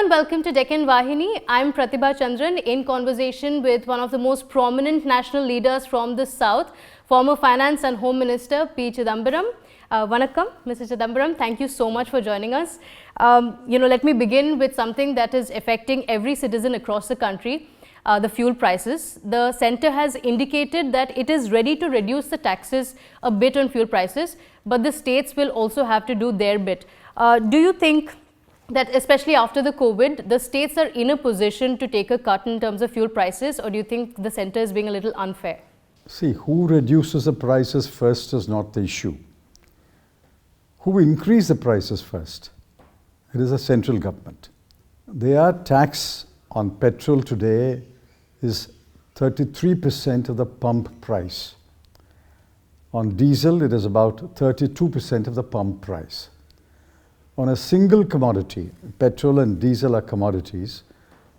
warm welcome to Deccan Vahini. I'm Prathibha Chandran in conversation with one of the most prominent national leaders from the South, former Finance and Home Minister P. Chidambaram. Vanakkam, Mr. Chidambaram, thank you so much for joining us. Let me begin with something that is affecting every citizen across the country, the fuel prices. The centre has indicated that it is ready to reduce the taxes a bit on fuel prices, but the states will also have to do their bit. Do you think that especially after the COVID, the states are in a position to take a cut in terms of fuel prices, or do you think the centre is being a little unfair? See, who reduces the prices first is not the issue. Who increase the prices first? It is the central government. Their tax on petrol today is 33% of the pump price. On diesel, it is about 32% of the pump price. On a single commodity, petrol and diesel are commodities,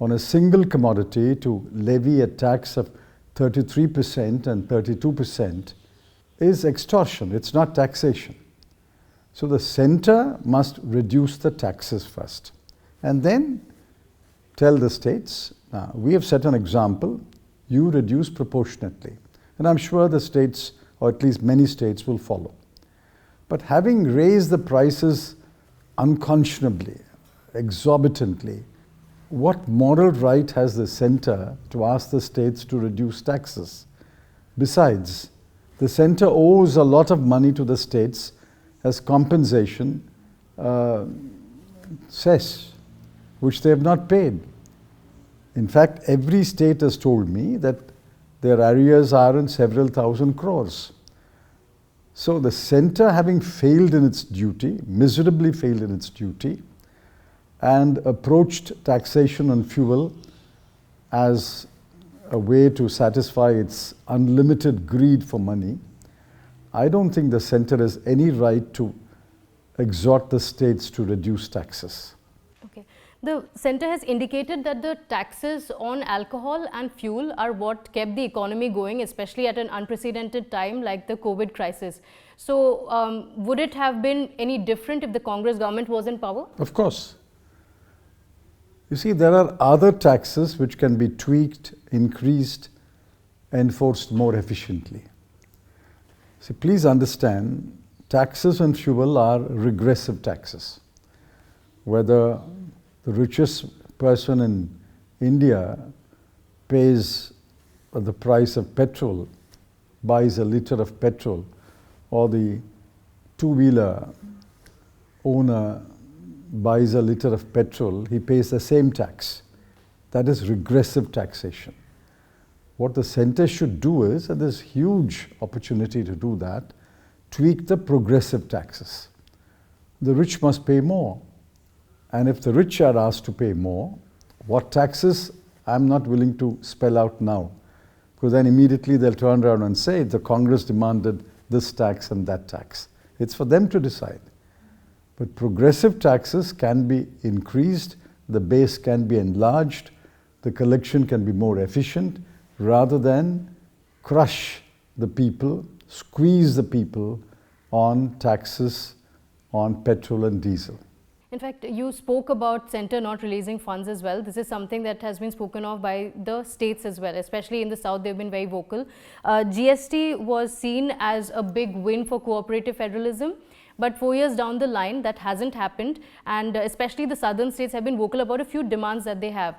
on a single commodity to levy a tax of 33% and 32% is extortion, it's not taxation. So the centre must reduce the taxes first and then tell the states, we have set an example, you reduce proportionately. And I'm sure the states, or at least many states, will follow. But having raised the prices unconscionably, exorbitantly, what moral right has the centre to ask the states to reduce taxes? Besides, the centre owes a lot of money to the states as compensation, cess, which they have not paid. In fact, every state has told me that their arrears are in several thousand crores. So the centre, having failed in its duty, miserably failed in its duty, and approached taxation on fuel as a way to satisfy its unlimited greed for money, I don't think the centre has any right to exhort the states to reduce taxes. Okay. The centre has indicated that the taxes on alcohol and fuel are what kept the economy going, especially at an unprecedented time like the COVID crisis. So, would it have been any different if the Congress government was in power? Of course. You see, there are other taxes which can be tweaked, increased, enforced more efficiently. See, please understand, taxes on fuel are regressive taxes. Whether the richest person in India pays the price of petrol, buys a liter of petrol, or the two-wheeler owner buys a liter of petrol, he pays the same tax. That is regressive taxation. What the centre should do is, and there's huge opportunity to do that, tweak the progressive taxes. The rich must pay more. And if the rich are asked to pay more, what taxes, I'm not willing to spell out now. Because then immediately they'll turn around and say, the Congress demanded this tax and that tax. It's for them to decide. But progressive taxes can be increased, the base can be enlarged, the collection can be more efficient, rather than crush the people, squeeze the people on taxes on petrol and diesel. In fact, you spoke about centre not releasing funds as well. This is something that has been spoken of by the states as well, especially in the South. They've been very vocal. GST was seen as a big win for cooperative federalism. But 4 years down the line, that hasn't happened, and especially the southern states have been vocal about a few demands that they have,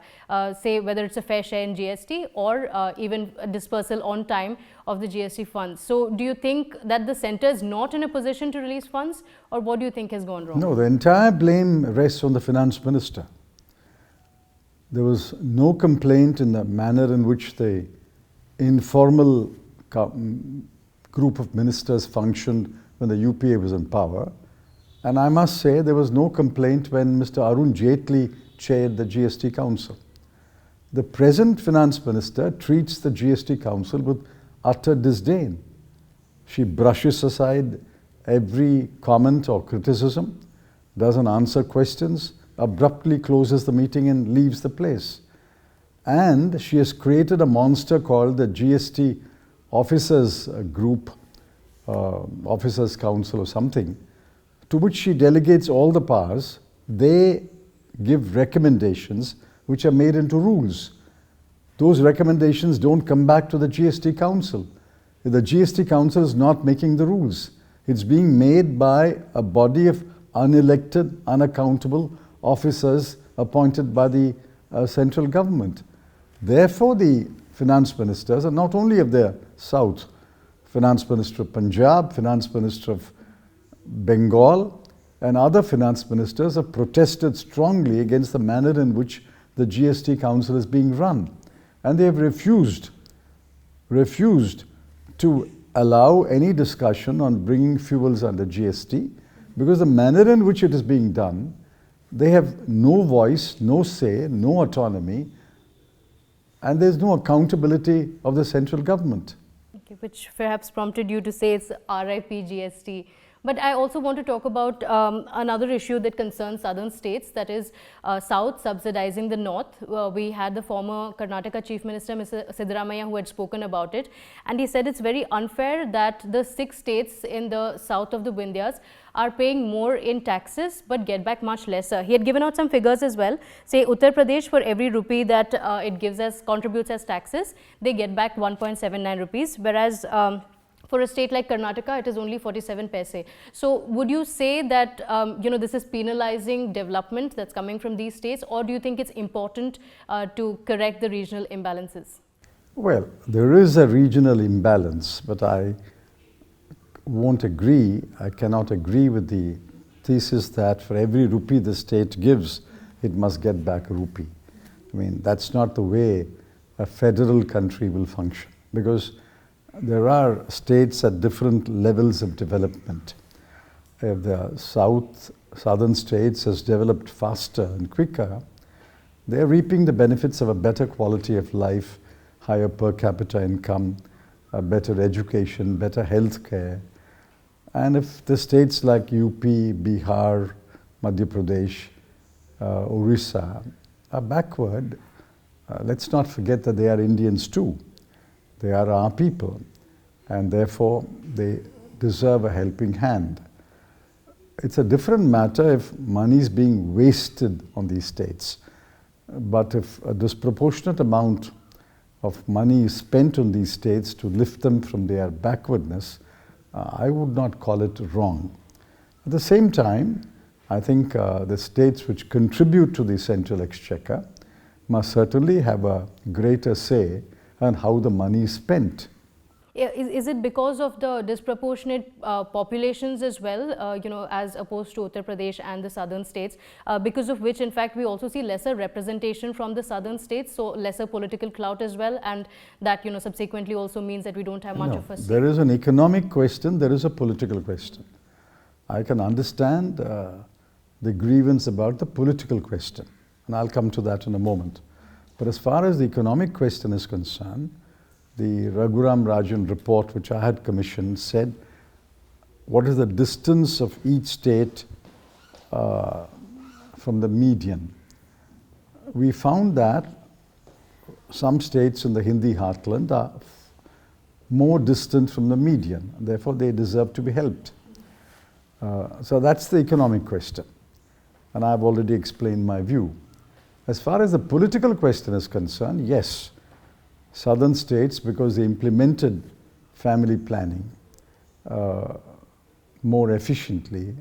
say whether it's a fair share in GST or even a dispersal on time of the GST funds. So do you think that the centre is not in a position to release funds, or what do you think has gone wrong? No, the entire blame rests on the finance minister. There was no complaint in the manner in which the informal group of ministers functioned when the UPA was in power. And I must say there was no complaint when Mr. Arun Jaitley chaired the GST Council. The present finance minister treats the GST Council with utter disdain. She brushes aside every comment or criticism, doesn't answer questions, abruptly closes the meeting and leaves the place. And she has created a monster called the GST Officers Group, Officers Council or something, to which she delegates all the powers. They give recommendations which are made into rules. Those recommendations don't come back to the GST Council. The GST Council is not making the rules. It's being made by a body of unelected, unaccountable officers appointed by the central government. Therefore, the finance ministers, and not only of the South, Finance Minister of Punjab, Finance Minister of Bengal, and other finance ministers have protested strongly against the manner in which the GST Council is being run. And they have refused to allow any discussion on bringing fuels under GST, because the manner in which it is being done, they have no voice, no say, no autonomy, and there's no accountability of the central government. Okay, which perhaps prompted you to say it's RIP GST. But I also want to talk about another issue that concerns southern states, that is South subsidizing the North. We had the former Karnataka Chief Minister, Mr. Siddaramaiah, who had spoken about it. And he said it's very unfair that the 6 states in the south of the Vindhyas are paying more in taxes but get back much lesser. He had given out some figures as well. Say Uttar Pradesh, for every rupee that it gives as, contributes as taxes, they get back 1.79 rupees, whereas for a state like Karnataka, it is only 47 paise. So would you say that this is penalizing development that's coming from these states, or do you think it's important to correct the regional imbalances? Well, there is a regional imbalance, but I cannot agree with the thesis that for every rupee the state gives, it must get back a rupee. I mean, that's not the way a federal country will function, because there are states at different levels of development. If the southern states has developed faster and quicker, they are reaping the benefits of a better quality of life, higher per capita income, a better education, better health care. And if the states like UP, Bihar, Madhya Pradesh, Orissa are backward, let's not forget that they are Indians too. They are our people, and therefore they deserve a helping hand. It's a different matter if money is being wasted on these states. But if a disproportionate amount of money is spent on these states to lift them from their backwardness, I would not call it wrong. At the same time, I think the states which contribute to the central exchequer must certainly have a greater say on how the money is spent. Is it because of the disproportionate populations as well, as opposed to Uttar Pradesh and the southern states, because of which, in fact, we also see lesser representation from the southern states, so lesser political clout as well, and that, subsequently also means that we don't have much of a say? There is an economic question, there is a political question. I can understand the grievance about the political question, and I'll come to that in a moment. But as far as the economic question is concerned, the Raghuram Rajan report, which I had commissioned, said what is the distance of each state from the median. We found that some states in the Hindi heartland are more distant from the median, and therefore they deserve to be helped. So that's the economic question, and I've already explained my view. As far as the political question is concerned, yes, southern states, because they implemented family planning more efficiently,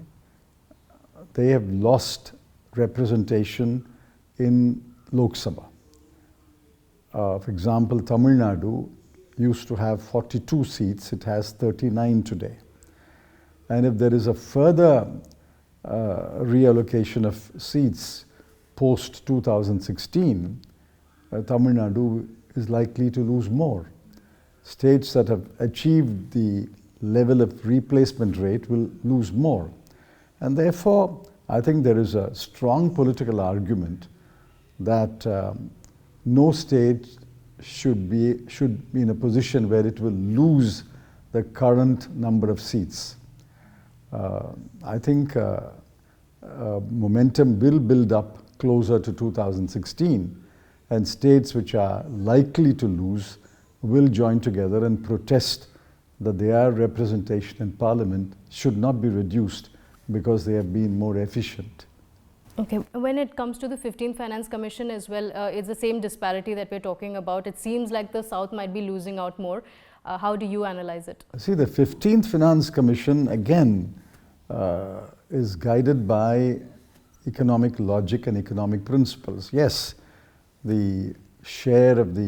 they have lost representation in Lok Sabha. For example, Tamil Nadu used to have 42 seats, it has 39 today. And if there is a further reallocation of seats post 2016, Tamil Nadu is likely to lose more. States that have achieved the level of replacement rate will lose more. And therefore, I think there is a strong political argument that no state should be in a position where it will lose the current number of seats. I think momentum will build up closer to 2016, and states which are likely to lose will join together and protest that their representation in Parliament should not be reduced because they have been more efficient. Okay, when it comes to the 15th Finance Commission as well, it's the same disparity that we're talking about. It seems like the South might be losing out more. How do you analyze it? See, the 15th Finance Commission again is guided by economic logic and economic principles. Yes, the share of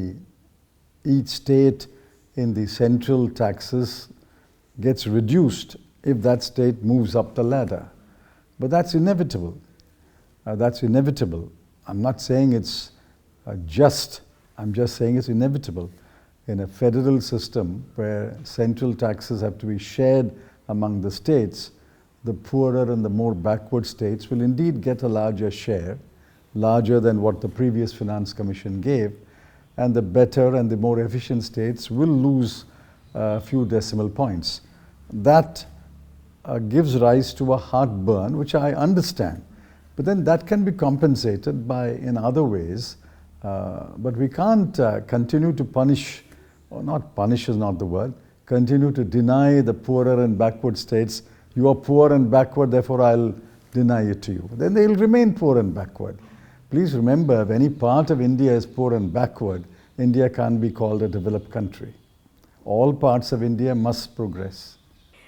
each state in the central taxes gets reduced if that state moves up the ladder. But that's inevitable. That's inevitable. I'm not saying it's just, I'm just saying it's inevitable. In a federal system where central taxes have to be shared among the states, the poorer and the more backward states will indeed get a larger share, larger than what the previous Finance Commission gave, and the better and the more efficient states will lose a few decimal points. That gives rise to a heartburn, which I understand. But then that can be compensated in other ways. But we can't continue to punish, or not punish is not the word, continue to deny the poorer and backward states. You are poor and backward, therefore I'll deny it to you. Then they'll remain poor and backward. Please remember, if any part of India is poor and backward, India can't be called a developed country. All parts of India must progress.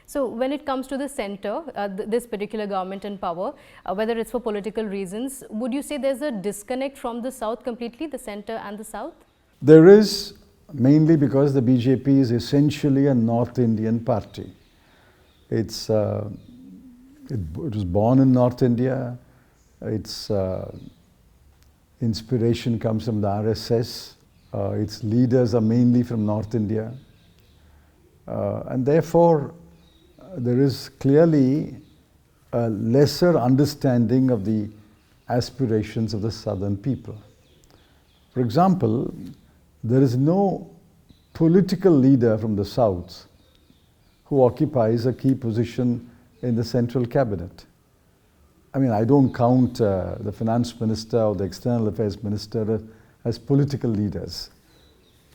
So when it comes to the center, this particular government in power, whether it's for political reasons, would you say there's a disconnect from the South completely, the center and the South? There is, mainly because the BJP is essentially a North Indian party. It was born in North India. Its inspiration comes from the RSS. Its leaders are mainly from North India. And therefore, there is clearly a lesser understanding of the aspirations of the southern people. For example, there is no political leader from the south who occupies a key position in the central cabinet. I mean, I don't count the finance minister or the external affairs minister as political leaders.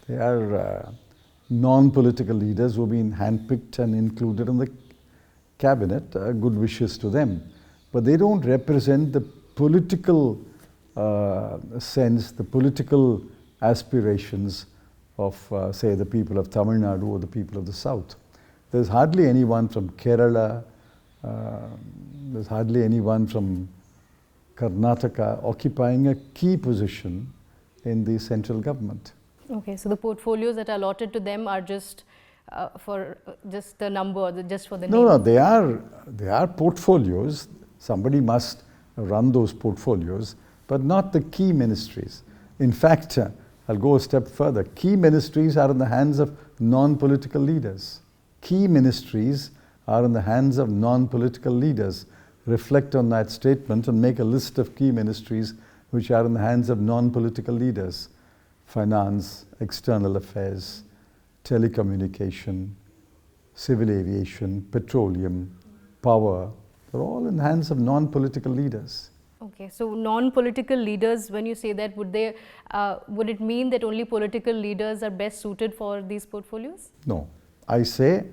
They are non-political leaders who have been handpicked and included in the cabinet. Good wishes to them. But they don't represent the political sense, the political aspirations of, say, the people of Tamil Nadu or the people of the South. There's hardly anyone from Kerala, there's hardly anyone from Karnataka occupying a key position in the central government. Okay, so the portfolios that are allotted to them are just for just the number, just for the name? No, they are portfolios. Somebody must run those portfolios, but not the key ministries. In fact, I'll go a step further. Key ministries are in the hands of non-political leaders. Key ministries are in the hands of non-political leaders. Reflect on that statement and make a list of key ministries which are in the hands of non-political leaders. Finance, external affairs, telecommunication, civil aviation, petroleum, power, they're all in the hands of non-political leaders. Okay, so non-political leaders, when you say that, would it mean that only political leaders are best suited for these portfolios? No, I say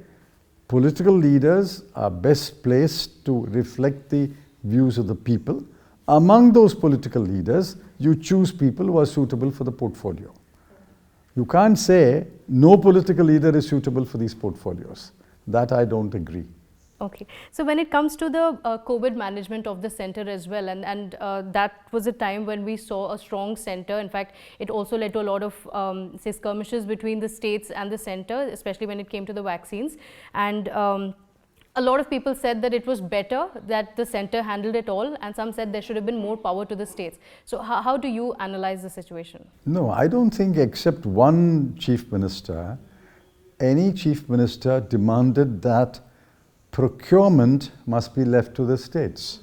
political leaders are best placed to reflect the views of the people. Among those political leaders, you choose people who are suitable for the portfolio. You can't say no political leader is suitable for these portfolios. That I don't agree. Okay. So when it comes to the COVID management of the center as well, and that was a time when we saw a strong center. In fact, it also led to a lot of say skirmishes between the states and the center, especially when it came to the vaccines. And a lot of people said that it was better that the center handled it all, and some said there should have been more power to the states. So how do you analyze the situation? No, I don't think except one chief minister, any chief minister demanded that procurement must be left to the states.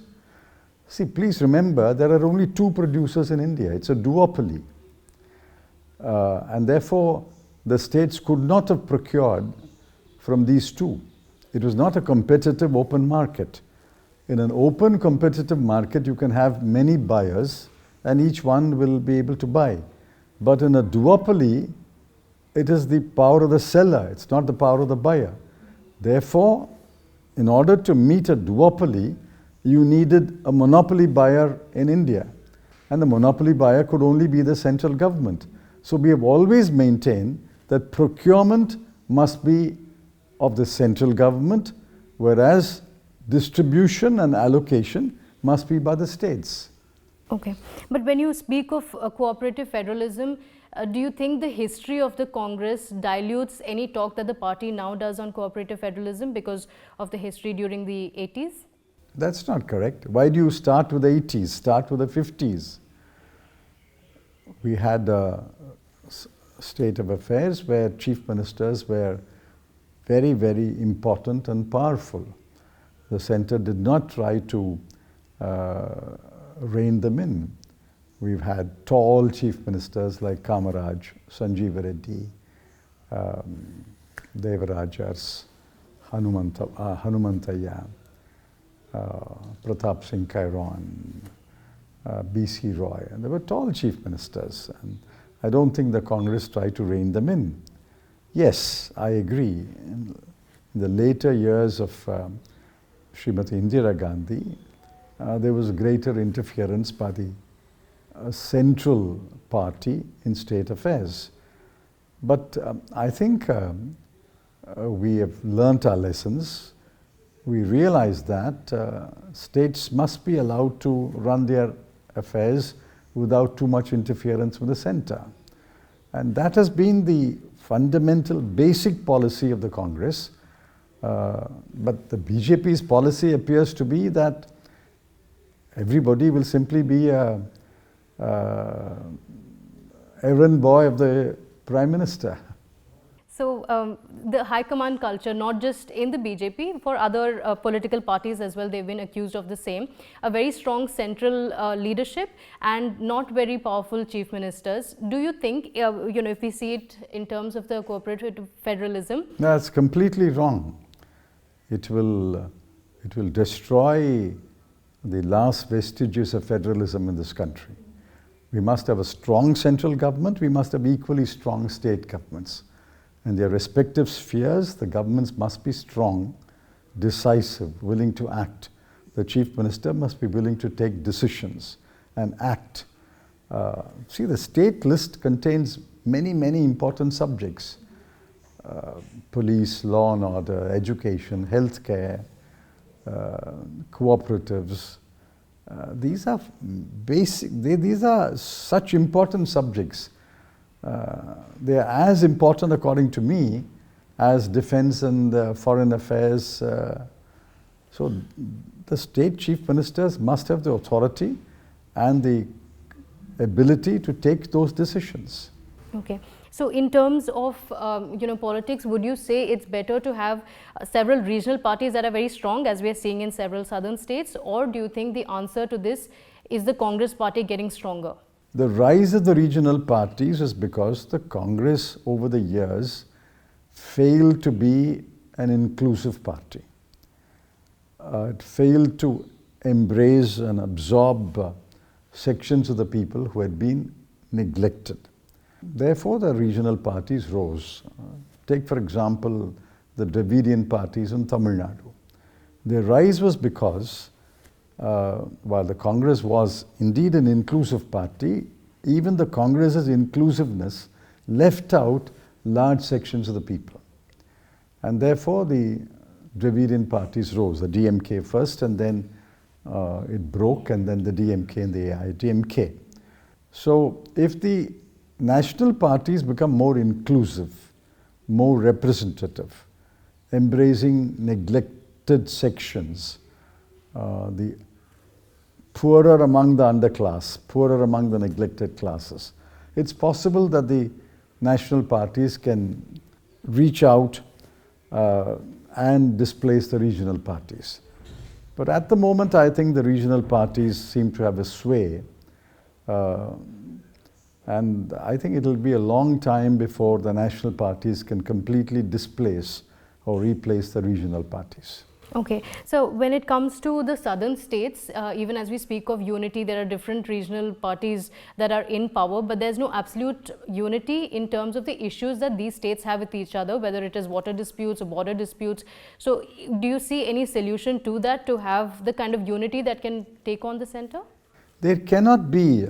See, please remember, there are only two producers in India. It's a duopoly. And therefore, the states could not have procured from these two. It was not a competitive open market. In an open competitive market, you can have many buyers and each one will be able to buy. But in a duopoly, it is the power of the seller, it's not the power of the buyer. Therefore, in order to meet a duopoly, you needed a monopoly buyer in India. And the monopoly buyer could only be the central government. So we have always maintained that procurement must be of the central government, whereas distribution and allocation must be by the states. Okay. But when you speak of cooperative federalism, do you think the history of the Congress dilutes any talk that the party now does on cooperative federalism because of the history during the 80s? That's not correct. Why do you start with the 80s? Start with the 50s. We had a state of affairs where chief ministers were very, very important and powerful. The center did not try to rein them in. We've had tall chief ministers like Kamaraj, Sanjeev Reddy, Devarajars, Hanumantayya, Pratap Singh Kairon, B.C. Roy, and they were tall chief ministers. And I don't think the Congress tried to rein them in. Yes, I agree. In the later years of Srimati Indira Gandhi, there was greater interference by the central party in state affairs. But I think we have learnt our lessons. We realize that states must be allowed to run their affairs without too much interference from the center. And that has been the fundamental basic policy of the Congress. But the BJP's policy appears to be that everybody will simply be a errand boy of the Prime Minister. So the high command culture, not just in the BJP, for other political parties as well, they've been accused of the same. A very strong central leadership and not very powerful chief ministers. Do you think, if we see it in terms of the cooperative federalism? That's completely wrong. It will destroy the last vestiges of federalism in this country. We must have a strong central government. We must have equally strong state governments. In their respective spheres, the governments must be strong, decisive, willing to act. The chief minister must be willing to take decisions and act. See, the state list contains many, many important subjects. Police, law and order, education, healthcare, cooperatives. These are basic, these are such important subjects. They are as important, according to me, as defense and foreign affairs. So the state chief ministers must have the authority and the ability to take those decisions. Okay. So in terms of politics, would you say it's better to have several regional parties that are very strong, as we are seeing in several southern states, or do you think the answer to this is the Congress party getting stronger? The rise of the regional parties is because the Congress over the years failed to be an inclusive party. It failed to embrace and absorb sections of the people who had been neglected. Therefore, the regional parties rose. Take, for example, the Dravidian parties in Tamil Nadu. Their rise was because while the Congress was indeed an inclusive party, even the Congress's inclusiveness left out large sections of the people. And therefore, the Dravidian parties rose, the DMK first, and then it broke, and then the DMK and the AIDMK. So if the national parties become more inclusive, more representative, embracing neglected sections, the poorer among the underclass, poorer among the neglected classes, it's possible that the national parties can reach out and displace the regional parties. But at the moment, I think the regional parties seem to have a sway. And I think it will be a long time before the national parties can completely displace or replace the regional parties. Okay, so when it comes to the southern states, even as we speak of unity, there are different regional parties that are in power, but there's no absolute unity in terms of the issues that these states have with each other, whether it is water disputes or border disputes. So do you see any solution to that, to have the kind of unity that can take on the center? There cannot be.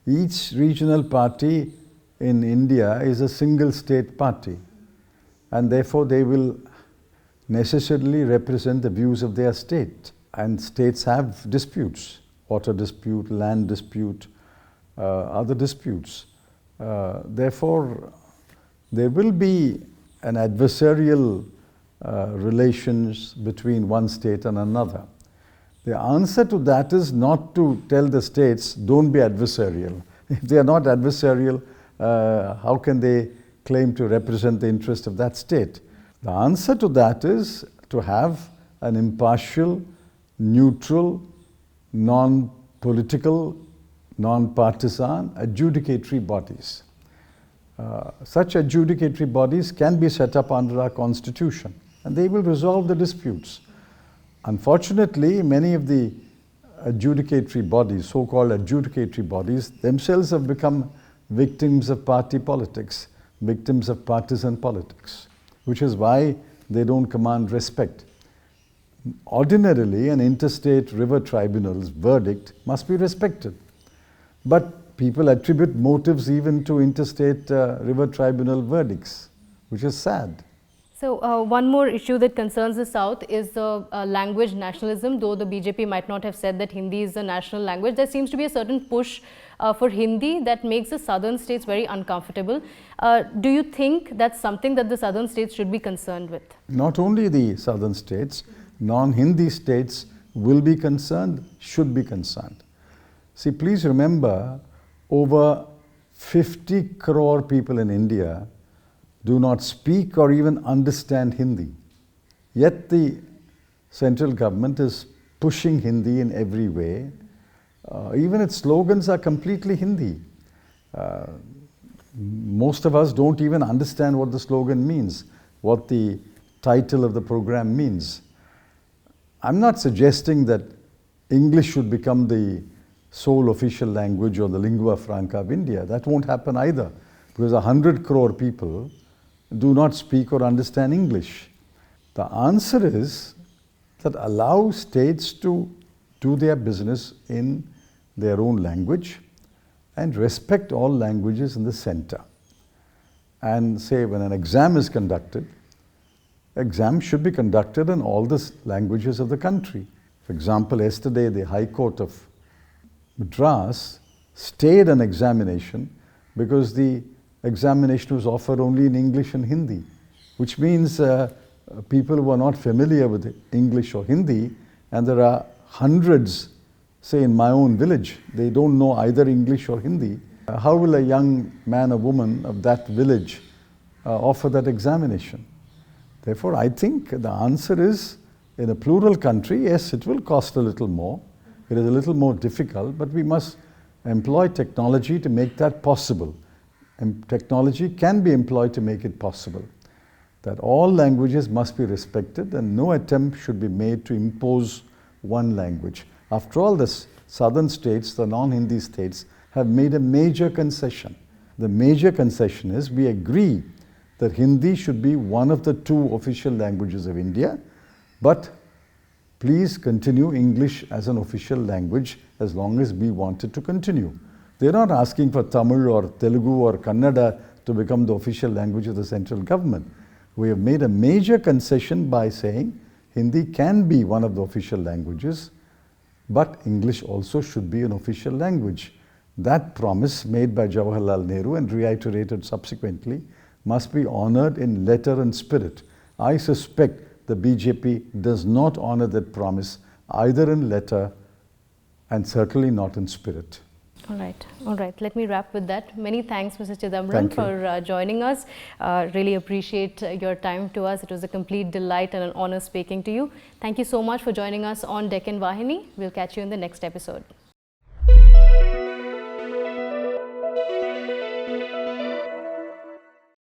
Each regional party in India is a single state party, and therefore they will necessarily represent the views of their state. And states have disputes, water dispute, land dispute, other disputes. Therefore, there will be an adversarial relations between one state and another. The answer to that is not to tell the states, don't be adversarial. If they are not adversarial, how can they claim to represent the interest of that state? The answer to that is to have an impartial, neutral, non-political, non-partisan adjudicatory bodies. Such adjudicatory bodies can be set up under our constitution, and they will resolve the disputes. Unfortunately, many of the adjudicatory bodies, so-called adjudicatory bodies, themselves have become victims of party politics, victims of partisan politics, which is why they don't command respect. Ordinarily, an interstate river tribunal's verdict must be respected. But people attribute motives even to interstate river tribunal verdicts, which is sad. So one more issue that concerns the South is the language nationalism. Though the BJP might not have said that Hindi is the national language, there seems to be a certain push for Hindi that makes the southern states very uncomfortable. Do you think that's something that the southern states should be concerned with? Not only the southern states, non-Hindi states will be concerned, should be concerned. See, please remember, over 50 crore people in India do not speak or even understand Hindi. Yet the central government is pushing Hindi in every way. Even its slogans are completely Hindi. Most of us don't even understand what the slogan means, what the title of the program means. I'm not suggesting that English should become the sole official language or the lingua franca of India. That won't happen either, because 100 crore people do not speak or understand English. The answer is that allow states to do their business in their own language and respect all languages in the center. And say when an exam is conducted, exam should be conducted in all the languages of the country. For example, yesterday the High Court of Madras stayed an examination because the examination was offered only in English and Hindi, which means people who are not familiar with English or Hindi, and there are hundreds, say in my own village, they don't know either English or Hindi. How will a young man or woman of that village offer that examination? Therefore, I think the answer is, in a plural country, yes, it will cost a little more. It is a little more difficult, but we must employ technology to make that possible. And technology can be employed to make it possible. That all languages must be respected and no attempt should be made to impose one language. After all, the southern states, the non-Hindi states, have made a major concession. The major concession is we agree that Hindi should be one of the two official languages of India, but please continue English as an official language as long as we want it to continue. They're not asking for Tamil or Telugu or Kannada to become the official language of the central government. We have made a major concession by saying Hindi can be one of the official languages, but English also should be an official language. That promise made by Jawaharlal Nehru and reiterated subsequently must be honored in letter and spirit. I suspect the BJP does not honor that promise either in letter and certainly not in spirit. All right. Let me wrap with that. Many thanks, Mr. Chidambaram, for joining us. Really appreciate your time to us. It was a complete delight and an honor speaking to you. Thank you so much for joining us on Deccan Vahini. We'll catch you in the next episode.